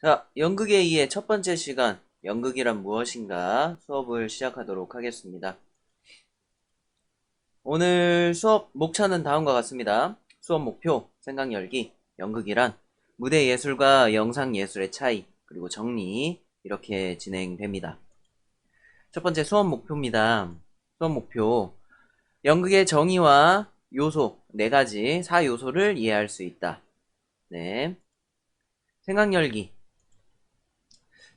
자, 연극의 2의 첫 번째 시간, 연극이란 무엇인가 수업을 시작하도록 하겠습니다. 오늘 수업 목차는 다음과 같습니다. 수업 목표, 생각 열기, 연극이란, 무대 예술과 영상 예술의 차이, 그리고 정리, 이렇게 진행됩니다. 첫 번째 수업 목표입니다. 수업 목표, 연극의 정의와 요소, 4가지, 4요소를 이해할 수 있다. 네. 생각 열기.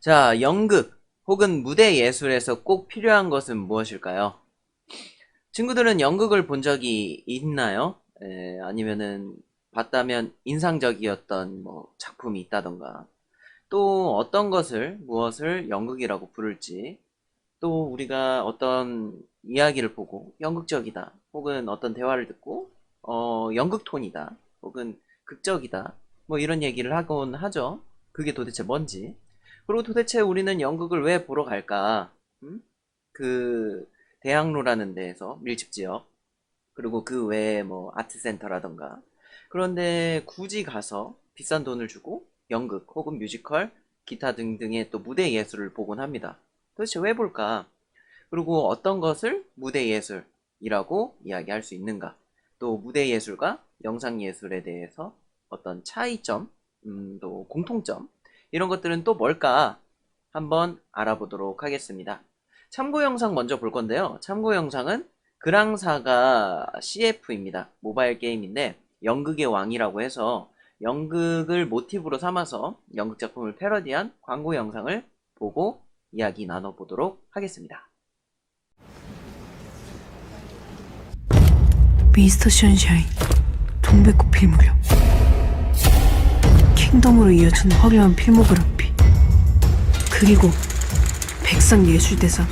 자, 연극 혹은 무대 예술에서 꼭 필요한 것은 무엇일까요? 친구들은 연극을 본 적이 있나요? 아니면은 봤다면 인상적이었던 작품이 있다던가, 또 어떤 것을 무엇을 연극이라고 부를지, 또 우리가 어떤 이야기를 보고 연극적이다, 혹은 어떤 대화를 듣고 연극 톤이다, 혹은 극적이다, 이런 얘기를 하곤 하죠. 그게 도대체 뭔지. 그리고 도대체 우리는 연극을 왜 보러 갈까? 음? 그 대학로라는 데에서 밀집지역, 그리고 그 외에 아트센터라던가, 그런데 굳이 가서 비싼 돈을 주고 연극 혹은 뮤지컬, 기타 등등의 또 무대 예술을 보곤 합니다. 도대체 왜 볼까? 그리고 어떤 것을 무대 예술이라고 이야기할 수 있는가? 또 무대 예술과 영상 예술에 대해서 어떤 차이점, 또 공통점, 이런 것들은 또 뭘까? 한번 알아보도록 하겠습니다. 참고 영상 먼저 볼 건데요. 참고 영상은 그랑사가 CF입니다. 모바일 게임인데 연극의 왕이라고 해서 연극을 모티브로 삼아서 연극 작품을 패러디한 광고 영상을 보고 이야기 나눠보도록 하겠습니다. 미스터 션샤인, 동백꽃 필무렵, 킹덤으로 이어지는 화려한 필모그래피, 그리고 백상예술대상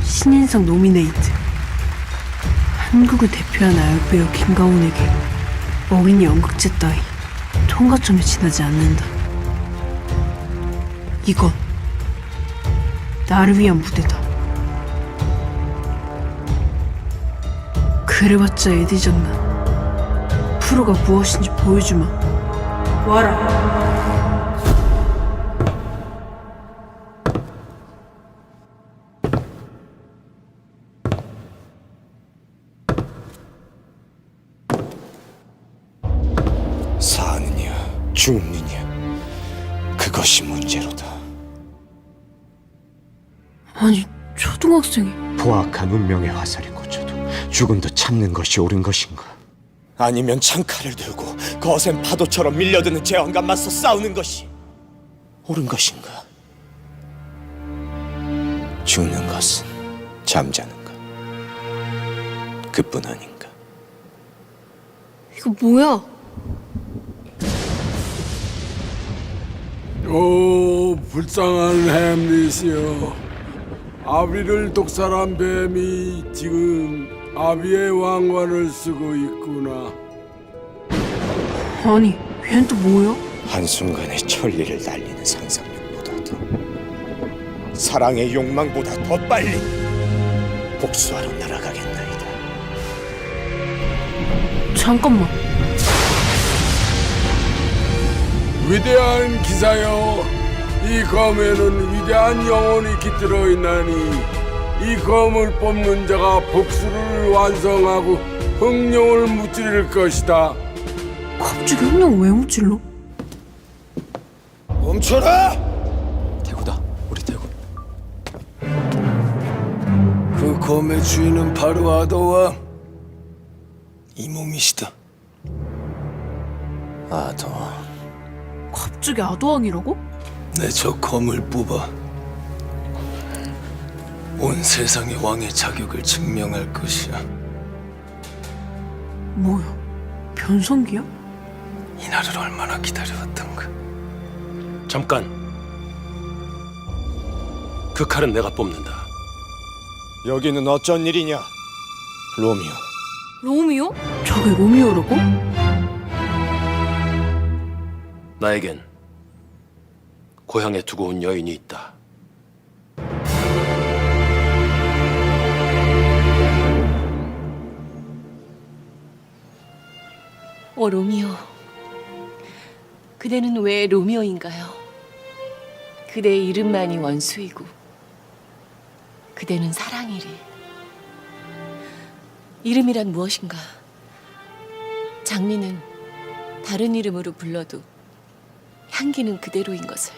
신인상 노미네이트. 한국을 대표하는 아역배우 김가온에게 어린이 연극제 따위 통과점에 지나지 않는다. 이건 나를 위한 무대다. 그래봤자 에디 장난. 프로가 무엇인지 보여주마. 와라. 사느냐 죽느냐 그것이 문제로다. 아니, 초등학생이. 포악한 운명의 화살에 꽂혀도 죽음도 참는 것이 옳은 것인가? 아니면 창칼을 들고 거센 파도처럼 밀려드는 재앙과 맞서 싸우는 것이 옳은 것인가? 죽는 것은 잠자는 것 그뿐 아닌가? 이거 뭐야? 오, 불쌍한 햄릿이여. 아비를 독살한 뱀이 지금 아비의 왕관을 쓰고 있구나. 아니, 얘는 또 뭐야? 한순간에 천리를 날리는 상상력보다도 사랑의 욕망보다 더 빨리 복수하러 날아가겠나이다. 잠깐만. 위대한 기사여, 이 검에는 위대한 영혼이 깃들어 있나니 이 검을 뽑는 자가 복수를 완성하고 흥룡을 무찌를 것이다. 갑자기 흥룡 왜 무찔러? 멈춰라! 대구다, 우리 대구. 그 검의 주인은 바로 아더왕, 이 몸이시다. 아더. 갑자기 아도왕이라고? 내 저 검을 뽑아 온 세상의 왕의 자격을 증명할 것이야. 뭐야? 변성기야? 이 날을 얼마나 기다려왔던가. 잠깐. 그 칼은 내가 뽑는다. 여기는 어쩐 일이냐? 로미오. 로미오? 저게 로미오라고? 나에겐 고향에 두고 온 여인이 있다. 로미오. 그대는 왜 로미오인가요? 그대의 이름만이 원수이고 그대는 사랑이리. 이름이란 무엇인가? 장미는 다른 이름으로 불러도 향기는 그대로인 것을.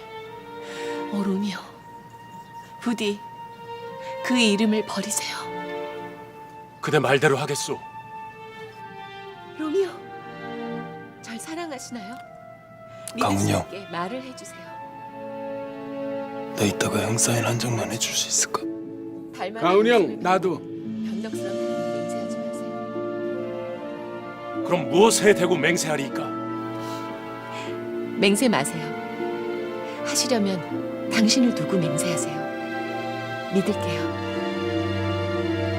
오 로미오, 부디 그 이름을 버리세요. 그대 말대로 하겠소. 로미오, 절 사랑하시나요? 믿을 수 강은영. 있게 말을 해주세요. 너 이따가 형사인 한 장만 해줄 수 있을까? 가은이 형, 나도. 변덕스러운 사람 맹세하지 마세요. 그럼 무엇에 대고 맹세하리이까? 맹세 마세요. 하시려면 당신을 두고 맹세하세요. 믿을게요.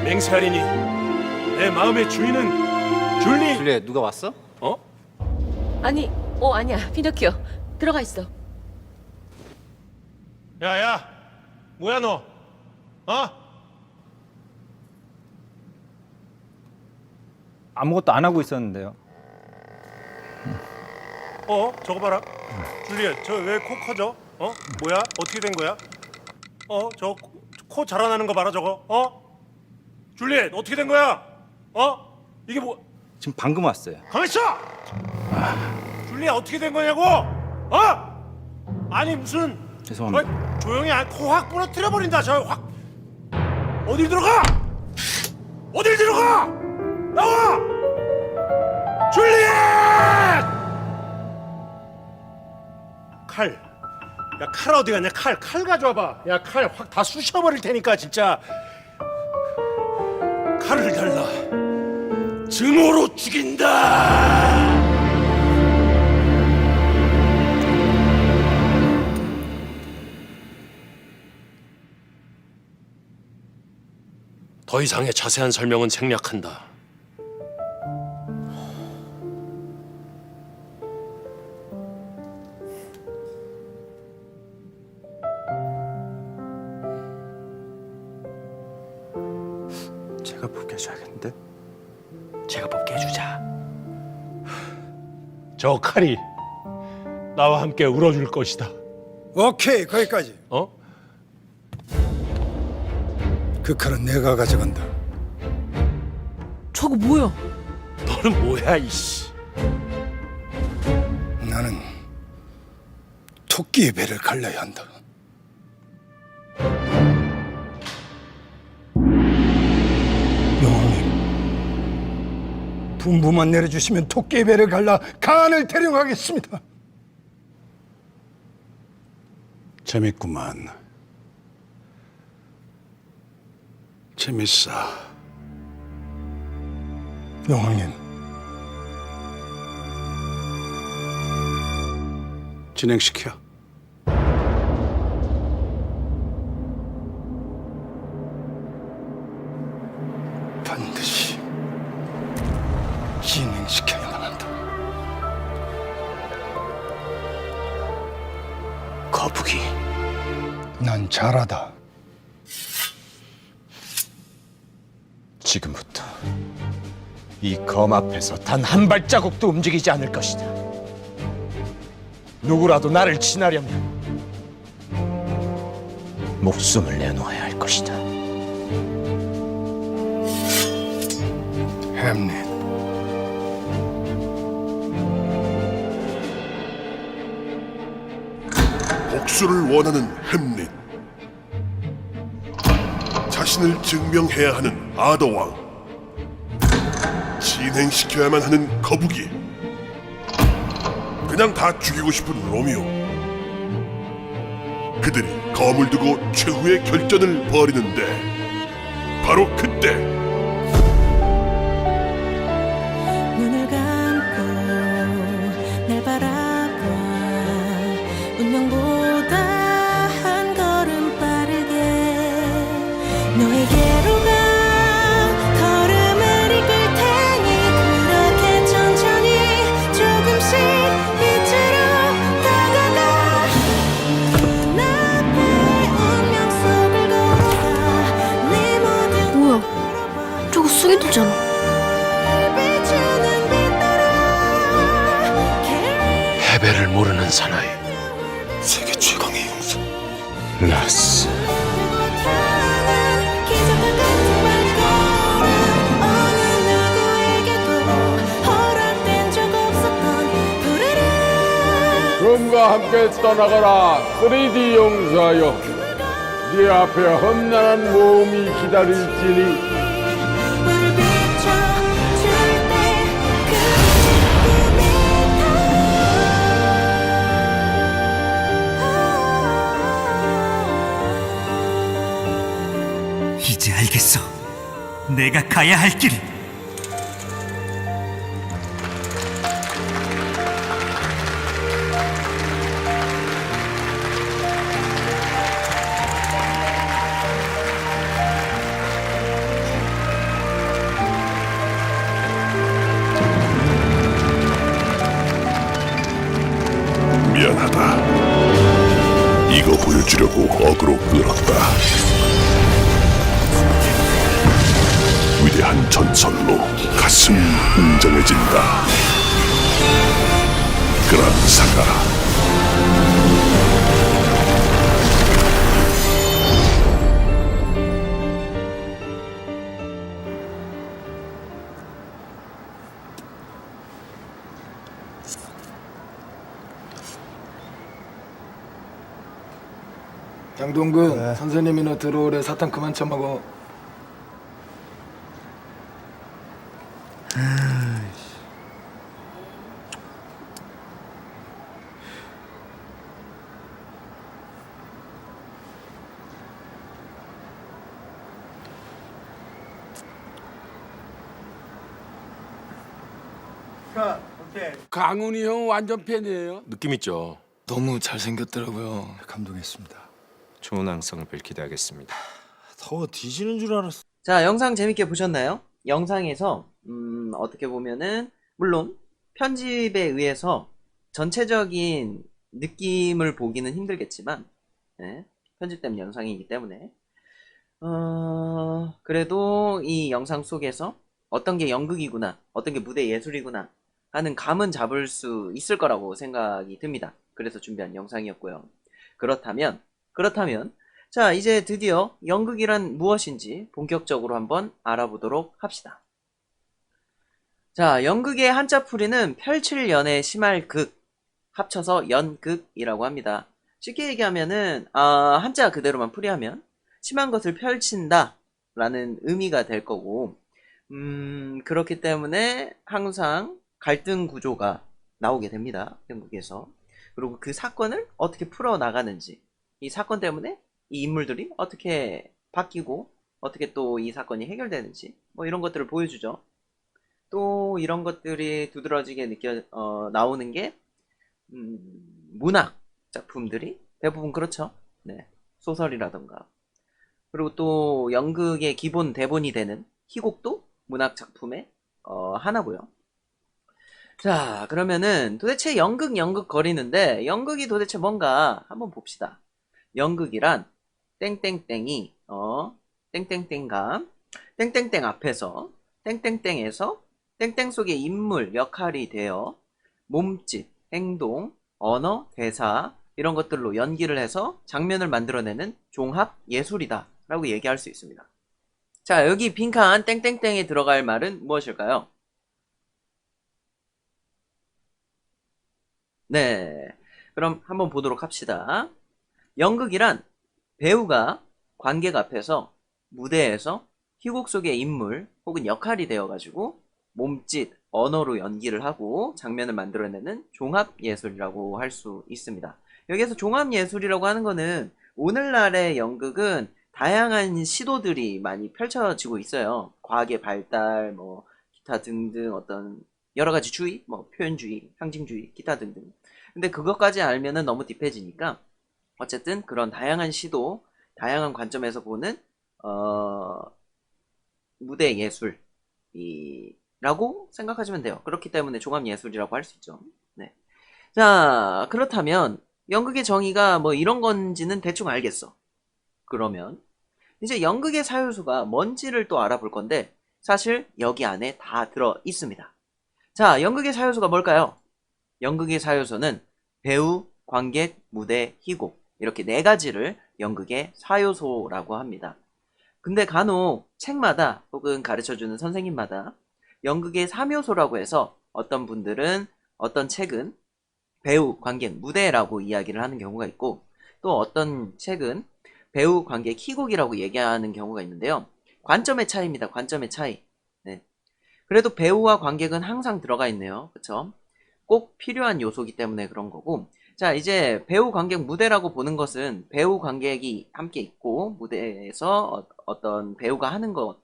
맹세하리니 내 마음의 주인은 줄리. 줄리엣 누가 왔어? 어? 아니, 아니야. 피노키오, 들어가 있어. 야야, 뭐야 너? 어? 아무것도 안 하고 있었는데요. 저거 봐라. 줄리엣, 저 왜 코 커져? 뭐야? 어떻게 된 거야? 저 코 자라나는 거 봐라 저거. 줄리엣, 어떻게 된 거야? 이게 뭐? 지금 방금 왔어요. 가만 있어! 줄리엣, 어떻게 된 거냐고? 아니 무슨? 죄송합니다. 조용히 코 확 부러뜨려 버린다. 저 확. 어딜 들어가? 어딜 들어가? 나와! 줄리엣! 칼. 야, 칼 어디 갔냐? 칼 가져와봐. 야, 칼 확 다 쑤셔버릴 테니까 진짜. 칼을 달라. 증오로 죽인다. 더 이상의 자세한 설명은 생략한다. 제가 보게 해줘야겠는데? 제가 뽑게 해주자. 저 칼이 나와 함께 울어줄 것이다. 오케이, 거기까지. 그 칼은 내가 가져간다. 저거 뭐야? 너는 뭐야 이씨? 나는 토끼의 배를 갈라야 한다. 여왕님, 분부만 내려주시면 토끼의 배를 갈라 칸을 데려가겠습니다. 재밌구만. 재밌어. 여왕님, 진행시켜. 반드시 진행시켜야만 한다. 거북이. 난 잘하다. 지금부터 이 검 앞에서 단 한 발자국도 움직이지 않을 것이다. 누구라도 나를 친하려면 목숨을 내놓아야 할 것이다. 햄릿, 복수를 원하는 햄릿, 자신을 증명해야 하는 아더왕, 진행시켜야만 하는 거북이, 그냥 다 죽이고 싶은 로미오. 그들이 검을 두고 최후의 결전을 벌이는데 바로 그때 눈을 감고 날 바라봐. 운명보다 한 걸음 빠르게 너에게로 가. 걸음을 이끌 테니 그렇게 천천히 조금씩 빛으로 다가가. 눈앞에 운명 속을 걸어가. 내 모든 뭐야, 저거 쓰기도잖아. 해배를 모르는 사나이. 세계 최강의 용사. 라스. 금과 함께 떠나가라 3D 용사여. 네 앞에 험난한 모험이 기다릴지니 이제 알겠어. 내가 가야 할 길이. 미안하다. 이거 보여주려고 어그로 끌었다. 위대한 전설로 가슴 웅장해진다. 그란사가. 장동근 선생님이나 들어오래. 사탕 그만 처먹어. 강훈이 형 완전 팬이에요. 느낌 있죠? 너무 잘생겼더라고요. 감동했습니다. 좋은 항상을 뵐 기대하겠습니다. 더워 뒤지는 줄 알았어. 자, 영상 재밌게 보셨나요? 영상에서 어떻게 보면은 물론 편집에 의해서 전체적인 느낌을 보기는 힘들겠지만 네, 편집된 영상이기 때문에 그래도 이 영상 속에서 어떤 게 연극이구나, 어떤 게 무대 예술이구나 하는 감은 잡을 수 있을 거라고 생각이 듭니다. 그래서 준비한 영상이었고요. 그렇다면 자, 이제 드디어 연극이란 무엇인지 본격적으로 한번 알아보도록 합시다. 자, 연극의 한자풀이는 펼칠 연에 심할 극, 합쳐서 연극이라고 합니다. 쉽게 얘기하면은 한자 그대로만 풀이하면 심한 것을 펼친다 라는 의미가 될 거고 그렇기 때문에 항상 갈등 구조가 나오게 됩니다. 연극에서. 그리고 그 사건을 어떻게 풀어나가는지, 이 사건 때문에 이 인물들이 어떻게 바뀌고 어떻게 또 이 사건이 해결되는지 뭐 이런 것들을 보여주죠. 또 이런 것들이 두드러지게 나오는 게 문학 작품들이 대부분 그렇죠. 네, 소설이라던가. 그리고 또 연극의 기본 대본이 되는 희곡도 문학 작품의 하나고요. 자, 그러면은 도대체 연극 거리는데 연극이 도대체 뭔가 한번 봅시다. 연극이란 땡땡땡이 땡땡땡감 땡땡땡 앞에서 땡땡땡에서 땡땡 속의 인물 역할이 되어 몸짓, 행동, 언어, 대사 이런 것들로 연기를 해서 장면을 만들어내는 종합 예술이다 라고 얘기할 수 있습니다. 자, 여기 빈칸 땡땡땡에 들어갈 말은 무엇일까요? 네, 그럼 한번 보도록 합시다. 연극이란 배우가 관객 앞에서 무대에서 희곡 속의 인물 혹은 역할이 되어가지고 몸짓, 언어로 연기를 하고 장면을 만들어내는 종합예술이라고 할 수 있습니다. 여기에서 종합예술이라고 하는 거는 오늘날의 연극은 다양한 시도들이 많이 펼쳐지고 있어요. 과학의 발달, 뭐 기타 등등 어떤 여러 가지 주의, 뭐 표현주의, 상징주의, 기타 등등. 근데 그것까지 알면은 너무 딥해지니까 어쨌든 그런 다양한 시도, 다양한 관점에서 보는 무대 예술이라고 생각하시면 돼요. 그렇기 때문에 종합예술이라고 할 수 있죠. 네. 자, 그렇다면 연극의 정의가 뭐 이런 건지는 대충 알겠어. 그러면 이제 연극의 사요수가 뭔지를 또 알아볼 건데 사실 여기 안에 다 들어 있습니다. 자, 연극의 사요수가 뭘까요? 연극의 사요수는 배우, 관객, 무대, 희곡 이렇게 네 가지를 연극의 4요소라고 합니다. 근데 간혹 책마다 혹은 가르쳐주는 선생님마다 연극의 3요소라고 해서 어떤 분들은 어떤 책은 배우, 관객, 무대라고 이야기를 하는 경우가 있고 또 어떤 책은 배우, 관객, 희곡이라고 얘기하는 경우가 있는데요. 관점의 차이입니다. 관점의 차이. 네. 그래도 배우와 관객은 항상 들어가 있네요. 그쵸? 꼭 필요한 요소이기 때문에 그런 거고 자 이제 배우, 관객, 무대라고 보는 것은 배우, 관객이 함께 있고 무대에서 어떤 배우가 하는 것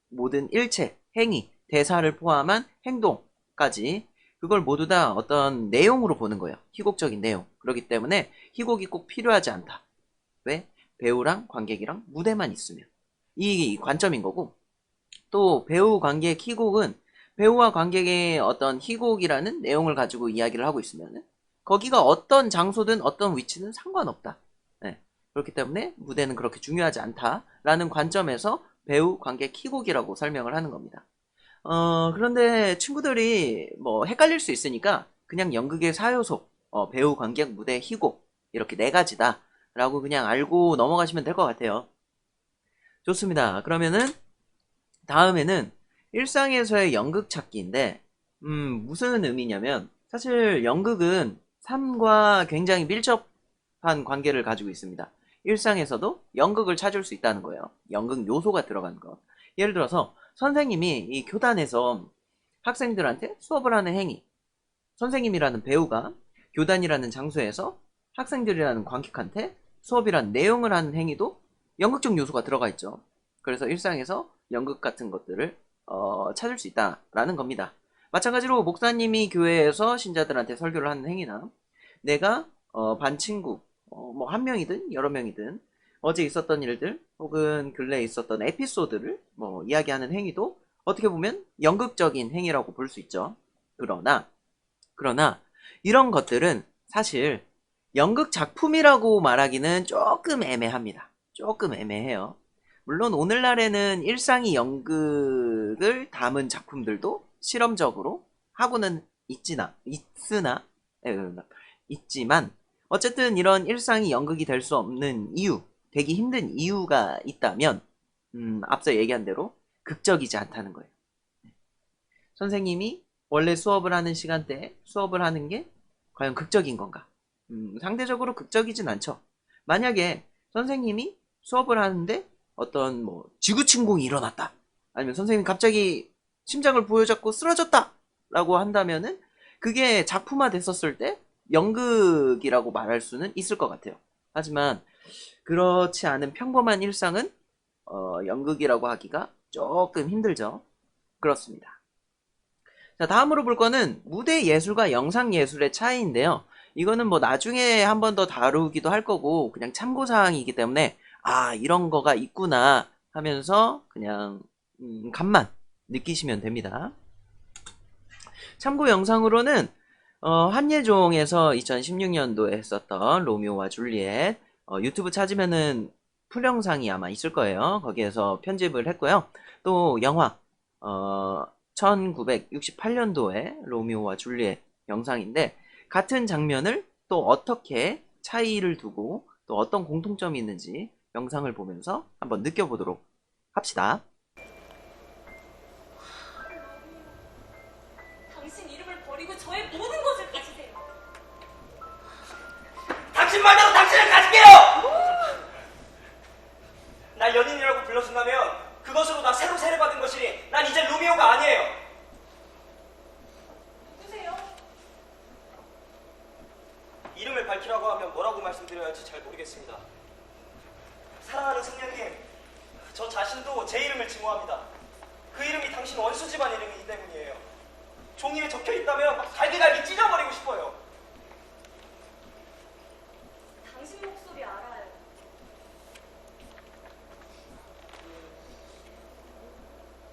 모든 일체, 행위, 대사를 포함한 행동까지 그걸 모두 다 어떤 내용으로 보는 거예요. 희곡적인 내용. 그렇기 때문에 희곡이 꼭 필요하지 않다. 왜? 배우랑 관객이랑 무대만 있으면. 이 관점인 거고 또 배우, 관객, 희곡은 배우와 관객의 어떤 희곡이라는 내용을 가지고 이야기를 하고 있으면 거기가 어떤 장소든 어떤 위치는 상관없다. 네. 그렇기 때문에 무대는 그렇게 중요하지 않다라는 관점에서 배우, 관객, 희곡이라고 설명을 하는 겁니다. 그런데 친구들이 뭐 헷갈릴 수 있으니까 그냥 연극의 4요소, 배우, 관객, 무대, 희곡 이렇게 네 가지다 라고 그냥 알고 넘어가시면 될 것 같아요. 좋습니다. 그러면은 다음에는 일상에서의 연극 찾기인데 무슨 의미냐면 사실 연극은 삶과 굉장히 밀접한 관계를 가지고 있습니다. 일상에서도 연극을 찾을 수 있다는 거예요. 연극 요소가 들어가는 거. 예를 들어서 선생님이 이 교단에서 학생들한테 수업을 하는 행위, 선생님이라는 배우가 교단이라는 장소에서 학생들이라는 관객한테 수업이라는 내용을 하는 행위도 연극적 요소가 들어가 있죠. 그래서 일상에서 연극 같은 것들을 찾을 수 있다라는 겁니다. 마찬가지로 목사님이 교회에서 신자들한테 설교를 하는 행위나 내가 반 친구 뭐 한 명이든 여러 명이든 어제 있었던 일들 혹은 근래에 있었던 에피소드를 뭐 이야기하는 행위도 어떻게 보면 연극적인 행위라고 볼 수 있죠. 그러나 이런 것들은 사실 연극 작품이라고 말하기는 조금 애매합니다. 조금 애매해요. 물론 오늘날에는 일상이 연극을 담은 작품들도 실험적으로 하고는 있지만 어쨌든 이런 일상이 연극이 될 수 없는 이유, 되기 힘든 이유가 있다면 앞서 얘기한 대로 극적이지 않다는 거예요. 선생님이 원래 수업을 하는 시간대에 수업을 하는 게 과연 극적인 건가? 상대적으로 극적이진 않죠. 만약에 선생님이 수업을 하는데 어떤 뭐 지구침공이 일어났다. 아니면 선생님이 갑자기 심장을 부여잡고 쓰러졌다. 라고 한다면은 그게 작품화 됐었을 때 연극이라고 말할 수는 있을 것 같아요. 하지만 그렇지 않은 평범한 일상은 연극이라고 하기가 조금 힘들죠. 그렇습니다. 자, 다음으로 볼 거는 무대 예술과 영상 예술의 차이인데요. 이거는 뭐 나중에 한 번 더 다루기도 할 거고 그냥 참고사항이기 때문에 아 이런 거가 있구나 하면서 그냥 감만 느끼시면 됩니다. 참고 영상으로는 한예종에서 2016년도에 했었던 로미오와 줄리엣 유튜브 찾으면은 풀영상이 아마 있을 거예요. 거기에서 편집을 했고요. 또 영화 1968년도에 로미오와 줄리엣 영상인데 같은 장면을 또 어떻게 차이를 두고 또 어떤 공통점이 있는지 영상을 보면서 한번 느껴보도록 합시다. 당신 이름을 버리고 저의 모든 것을 가지세요. 당신 말대로 당신을 가질게요! 날 연인이라고 불러준다면 그것으로 나 새로 세례받은 것이니 난 이제 로미오가 아니에요. 누구세요? 이름을 밝히라고 하면 뭐라고 말씀드려야 할지 잘 모르겠습니다. 사랑하는 승려님, 저 자신도 제 이름을 증오합니다. 그 이름이 당신 원수 집안 이름이기 때문이에요. 종이에 적혀 있다면 막 갈기갈기 찢어버리고 싶어요. 당신 목소리 알아요.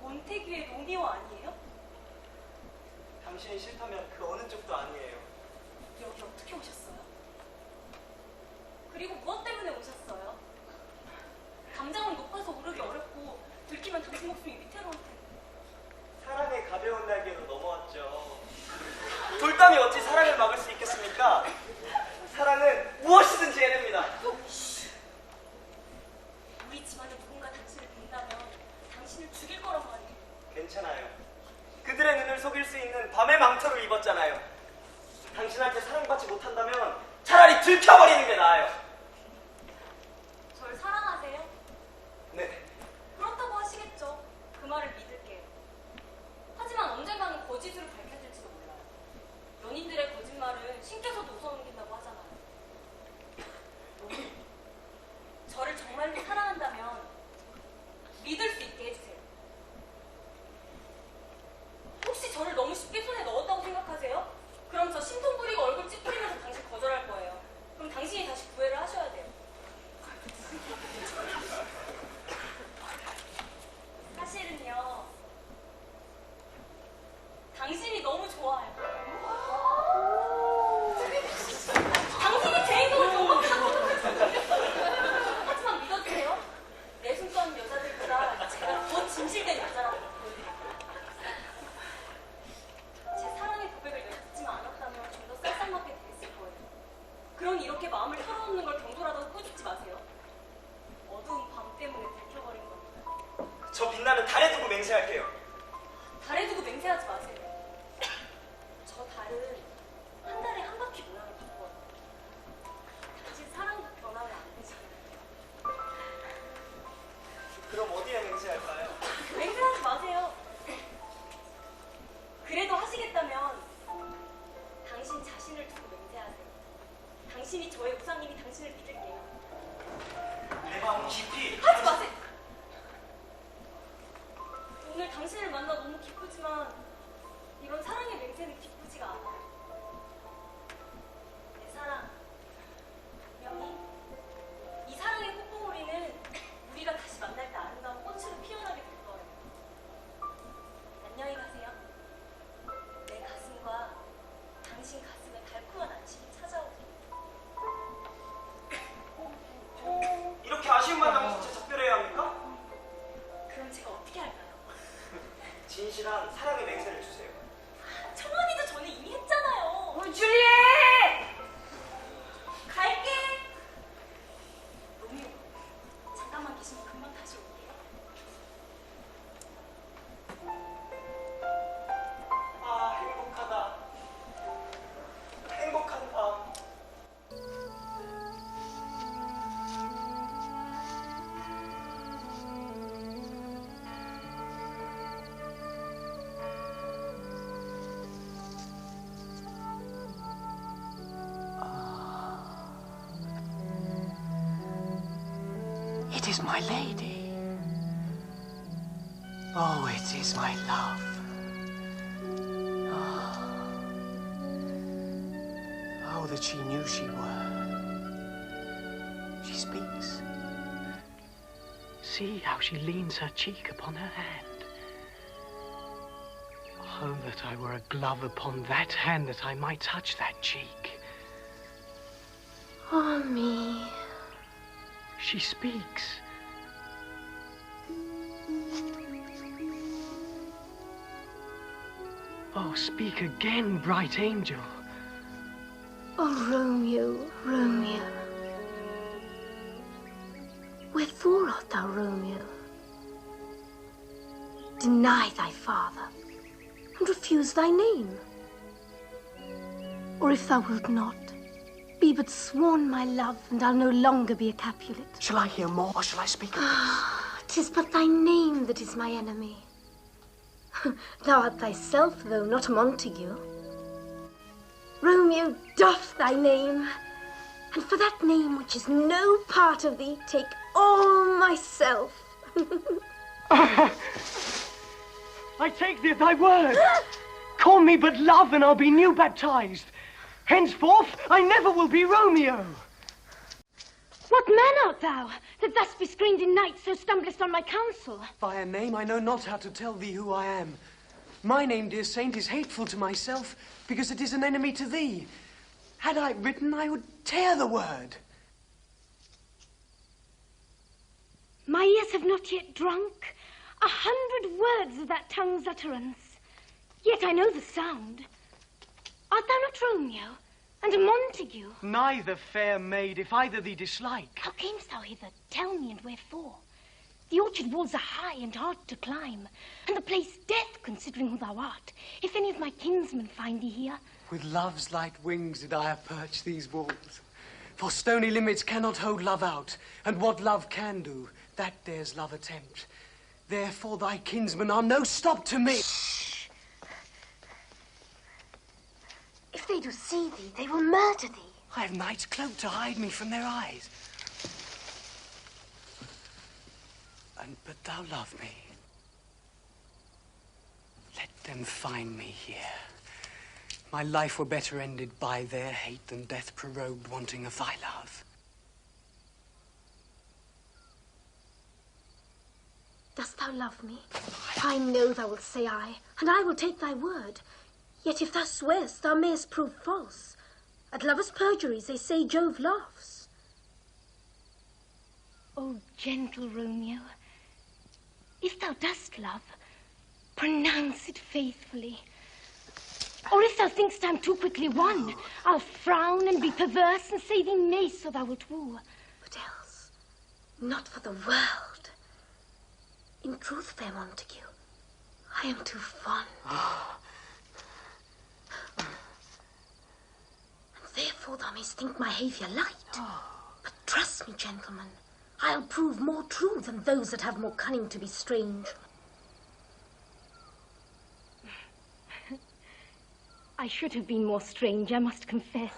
몬테규의 로미오 아니에요? 당신이 싫다면 그 어느 쪽도 아니에요. 여기 어떻게 오셨어요? 그리고 무엇 때문에 오셨어요? 담장은 높아서 오르기 어렵고 들키면 당신 목숨이 위태로울 텐데. 사랑의 가벼운 날개로 넘어왔죠. 돌담이 어찌 사랑을 막을 수 있겠습니까? 사랑은 무엇이든지 해냅니다. 불태워버리는 게 나아요. 절 사랑하세요? 네. 그렇다고 하시겠죠. 그 말을 믿을게요. 하지만 언젠가는 거짓으로 밝혀질지도 몰라요. 연인들의 거짓말은 신께서도 웃어넘긴다고 하잖아요. 저를 정말로 사랑한다면 믿을 수 있게 해주세요. 혹시 저를 너무 쉽게 손에 넣었다고 생각하세요? 그럼 저 심통 부리고 얼굴 찌푸리면서 당신 거절할 거예요. 그럼 당신이 다시 구애를 하셔야 돼요. 사실은요, 당신이 너무 좋아요. 당신이 제 행동을 경박하고 하지만 믿어주세요. 내숭 떠는 여자들보다 제가 더 진실된 여자라고 보여드릴게요. 제 사랑의 고백을 여쭙지만 않았다면 좀 더 쌀쌀맞게 됐을 거예요. 그러니 이렇게 마음을 털어놓는 걸 경솔하다고 꾸짖지 마세요. 어두운 밤 때문에 들켜버린 겁니다. 저 빛나는 달에 두고 맹세할게요. 달에 두고 맹세하지 마세요. 저 달은 한 달에 한 바퀴 모양을 바꿔요. 당신 사랑도 변하면 안 되잖아요. 그럼 어디에 맹세할까요? 맹세하지 마세요. 그래도 하시겠다면 당신 자신을 두고 맹세하세요. 당신이 저의 우상이니 당신을 믿을게요. 내 마음 깊이 하지 마세요. 오늘 당신을 만나 너무 기쁘지만 이런 사랑의 맹세는 기쁘지가 않아요. 내 사랑, 명희, 이 사랑의 꽃봉오리는 우리가 다시 만날 때 아름다운 꽃으로 피어나게 될 거예요. 안녕히 가세요. 내 가슴과 당신 가슴에 달콤한 안식이 찾아오길. 이렇게 아쉬운 만남 진짜 작별해야 합니까? 그럼 제가 어떻게 할까요? 진실한 사랑의 맹세를 주세요. 청원이도 전에 이미 했잖아요. 줄리엣! 갈게. 로미오, 잠깐만 계시면 금방 다시 올게요. 아, 행복하다. 행복한 밤. It is my lady. Oh, it is my love. Oh, that she knew she were. She speaks. See how she leans her cheek upon her hand. Oh, that I were a glove upon that hand, that I might touch that cheek. Oh, me. She speaks. Oh, speak again, bright angel. Oh, Romeo, Romeo. Wherefore art thou, Romeo? Deny thy father, and refuse thy name. Or if thou wilt not, be but sworn my love, and I'll no longer be a Capulet. Shall I hear more, or shall I speak of this? 'Tis but thy name that is my enemy. Thou art thyself, though not a Montague. Romeo, doff thy name, and for that name which is no part of thee, take all myself. I take thee at thy word. Call me but love, and I'll be new baptized. Henceforth, I never will be Romeo. What man art thou, that thus bescreened in night so stumblest on my counsel? By a name I know not how to tell thee who I am. My name, dear saint, is hateful to myself, because it is an enemy to thee. Had I written, I would tear the word. My ears have not yet drunk 100 words of that tongue's utterance. Yet I know the sound. Art thou not Romeo, and a Montague? Neither, fair maid, if either thee dislike. How camest thou hither? Tell me, and wherefore? The orchard walls are high and hard to climb, and the place death, considering who thou art, if any of my kinsmen find thee here. With love's light wings did I apperch these walls. For stony limits cannot hold love out, and what love can do, that dares love attempt. Therefore thy kinsmen are no stop to me. If they do see thee, they will murder thee. I have night's cloak to hide me from their eyes. And but thou love me. Let them find me here. My life were better ended by their hate than death prorogued wanting of thy love. Dost thou love me? I know thou wilt say aye, and I will take thy word. Yet if thou swear'st, thou mayest prove false. At lovers' perjuries they say Jove laughs. O gentle Romeo, if thou dost love, pronounce it faithfully. Or if thou think'st I'm too quickly won, I'll frown and be perverse and say thee nay, so thou wilt woo. But else, not for the world. In truth, fair Montague, I am too fond. And therefore thou mayst think my behaviour light. But trust me, gentlemen, I'll prove more true than those that have more cunning to be strange. I should have been more strange, I must confess.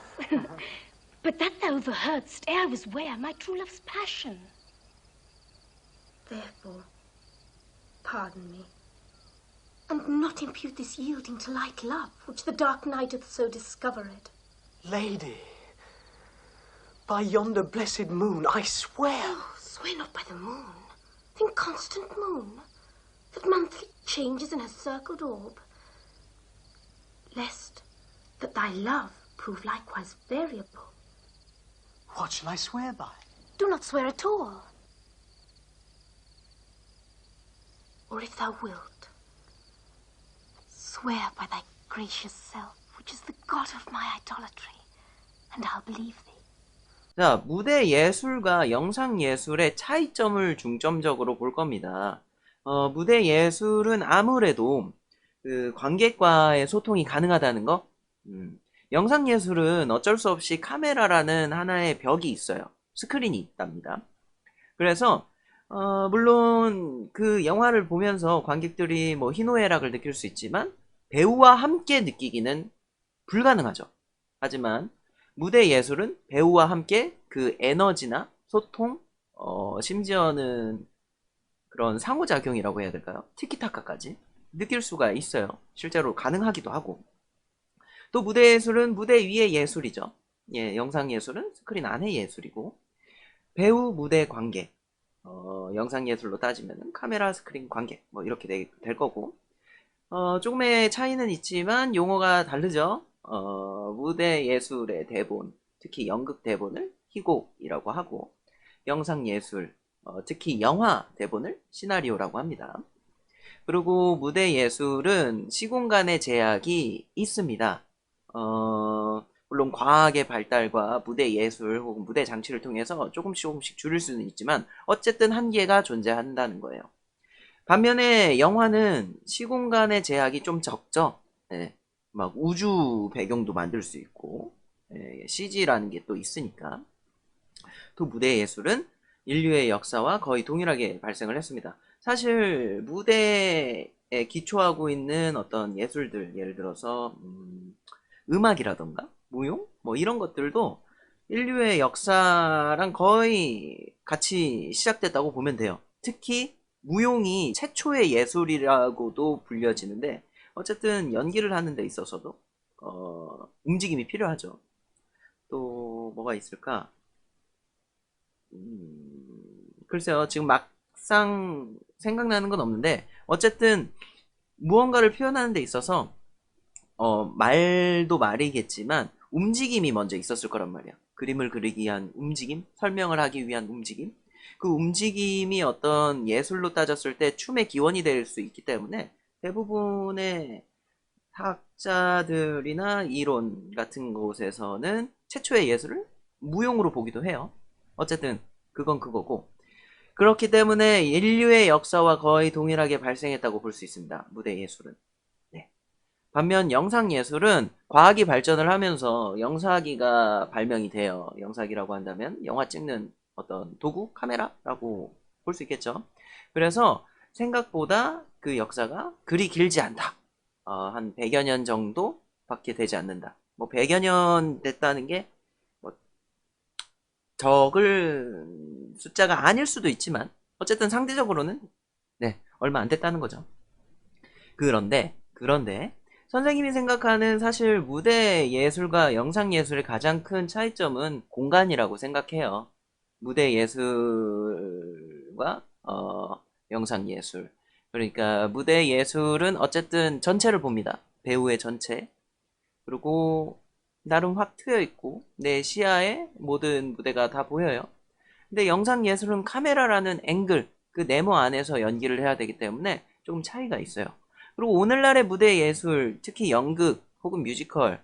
But that thou overheardst ere I was ware my true love's passion. Therefore, pardon me, and not impute this yielding to light love, which the dark night hath so discovered. Lady, by yonder blessed moon, I swear. Oh, swear not by the moon, the inconstant moon, that monthly changes in her circled orb, lest that thy love prove likewise variable. What shall I swear by? Do not swear at all. Or if thou wilt, swear by thy gracious self, which is the god of my idolatry, and I'll believe thee. 자, 무대 예술과 영상 예술의 차이점을 중점적으로 볼 겁니다. 무대 예술은 아무래도 그 관객과의 소통이 가능하다는 거. 영상 예술은 어쩔 수 없이 카메라라는 하나의 벽이 있어요. 스크린이 있답니다. 그래서 물론 그 영화를 보면서 관객들이 뭐 희노애락을 느낄 수 있지만 배우와 함께 느끼기는 불가능하죠. 하지만 무대 예술은 배우와 함께 그 에너지나 소통, 심지어는 그런 상호작용이라고 해야 될까요? 티키타카까지 느낄 수가 있어요. 실제로 가능하기도 하고. 또 무대 예술은 무대 위의 예술이죠. 예, 영상 예술은 스크린 안의 예술이고, 배우 무대 관객, 영상 예술로 따지면 카메라 스크린 관객, 뭐 이렇게 될 거고, 조금의 차이는 있지만 용어가 다르죠. 무대 예술의 대본, 특히 연극 대본을 희곡이라고 하고, 영상 예술, 특히 영화 대본을 시나리오라고 합니다. 그리고 무대 예술은 시공간의 제약이 있습니다. 물론 과학의 발달과 무대 예술 혹은 무대 장치를 통해서 조금씩 줄일 수는 있지만 어쨌든 한계가 존재한다는 거예요. 반면에 영화는 시공간의 제약이 좀 적죠. 네, 막 우주 배경도 만들 수 있고, CG라는 게 또 있으니까. 또 무대 예술은 인류의 역사와 거의 동일하게 발생을 했습니다. 사실 무대에 기초하고 있는 어떤 예술들, 예를 들어서 음악이라던가 무용 뭐 이런 것들도 인류의 역사랑 거의 같이 시작됐다고 보면 돼요. 특히 무용이 최초의 예술이라고도 불려지는데, 어쨌든 연기를 하는 데 있어서도 움직임이 필요하죠. 또 뭐가 있을까? 글쎄요, 지금 막상 생각나는 건 없는데, 어쨌든 무언가를 표현하는 데 있어서 말도 말이겠지만 움직임이 먼저 있었을 거란 말이야. 그림을 그리기 위한 움직임, 설명을 하기 위한 움직임. 그 움직임이 어떤 예술로 따졌을 때 춤의 기원이 될 수 있기 때문에 대부분의 학자들이나 이론 같은 곳에서는 최초의 예술을 무용으로 보기도 해요. 어쨌든 그건 그거고, 그렇기 때문에 인류의 역사와 거의 동일하게 발생했다고 볼 수 있습니다. 무대 예술은. 네. 반면 영상예술은 과학이 발전을 하면서 영상기가 발명이 돼요. 영상기라고 한다면 영화 찍는 어떤 도구, 카메라라고 볼 수 있겠죠. 그래서 생각보다 그 역사가 그리 길지 않다. 한 100여 년 정도밖에 되지 않는다. 뭐 100여 년 됐다는 게 뭐 적을 숫자가 아닐 수도 있지만 어쨌든 상대적으로는 네, 얼마 안 됐다는 거죠. 그런데 선생님이 생각하는 사실 무대 예술과 영상 예술의 가장 큰 차이점은 공간이라고 생각해요. 무대 예술과 영상 예술. 그러니까 무대 예술은 어쨌든 전체를 봅니다. 배우의 전체. 그리고 나름 확 트여 있고 내 시야에 모든 무대가 다 보여요. 근데 영상 예술은 카메라라는 앵글, 그 네모 안에서 연기를 해야 되기 때문에 조금 차이가 있어요. 그리고 오늘날의 무대 예술, 특히 연극 혹은 뮤지컬,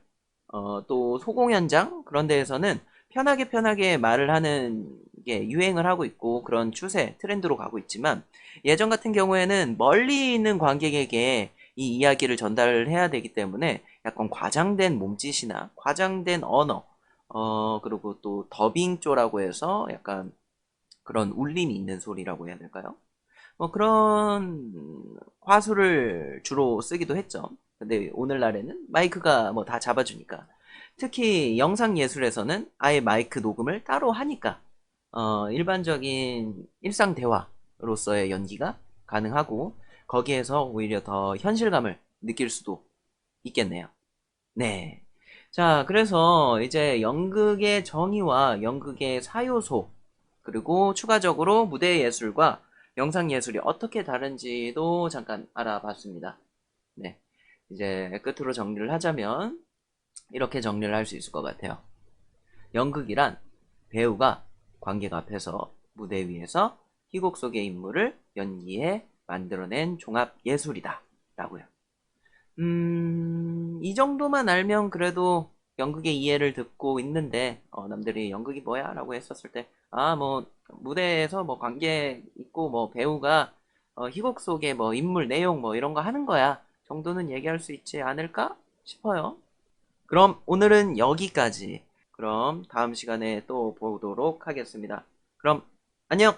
또 소공연장 그런 데에서는 편하게 말을 하는 게 유행을 하고 있고 그런 추세, 트렌드로 가고 있지만 예전 같은 경우에는 멀리 있는 관객에게 이 이야기를 전달을 해야 되기 때문에 약간 과장된 몸짓이나 과장된 언어, 그리고 또 더빙조라고 해서 약간 그런 울림이 있는 소리라고 해야 될까요? 뭐 그런 화술을 주로 쓰기도 했죠. 근데 오늘날에는 마이크가 뭐 다 잡아주니까. 특히 영상 예술에서는 아예 마이크 녹음을 따로 하니까 일반적인 일상 대화로서의 연기가 가능하고 거기에서 오히려 더 현실감을 느낄 수도 있겠네요. 네. 자, 그래서 이제 연극의 정의와 연극의 사요소, 그리고 추가적으로 무대 예술과 영상 예술이 어떻게 다른지도 잠깐 알아봤습니다. 네. 이제 끝으로 정리를 하자면 이렇게 정리를 할 수 있을 것 같아요. 연극이란 배우가 관객 앞에서 무대 위에서 희곡 속의 인물을 연기해 만들어낸 종합 예술이다 라고요. 이 정도만 알면 그래도 연극의 이해를 듣고 있는데 남들이 연극이 뭐야? 라고 했었을 때 뭐 무대에서 뭐 관객 있고 뭐 배우가 희곡 속의 뭐 인물 내용 뭐 이런 거 하는 거야 정도는 얘기할 수 있지 않을까 싶어요. 그럼 오늘은 여기까지. 그럼 다음 시간에 또 보도록 하겠습니다. 그럼 안녕!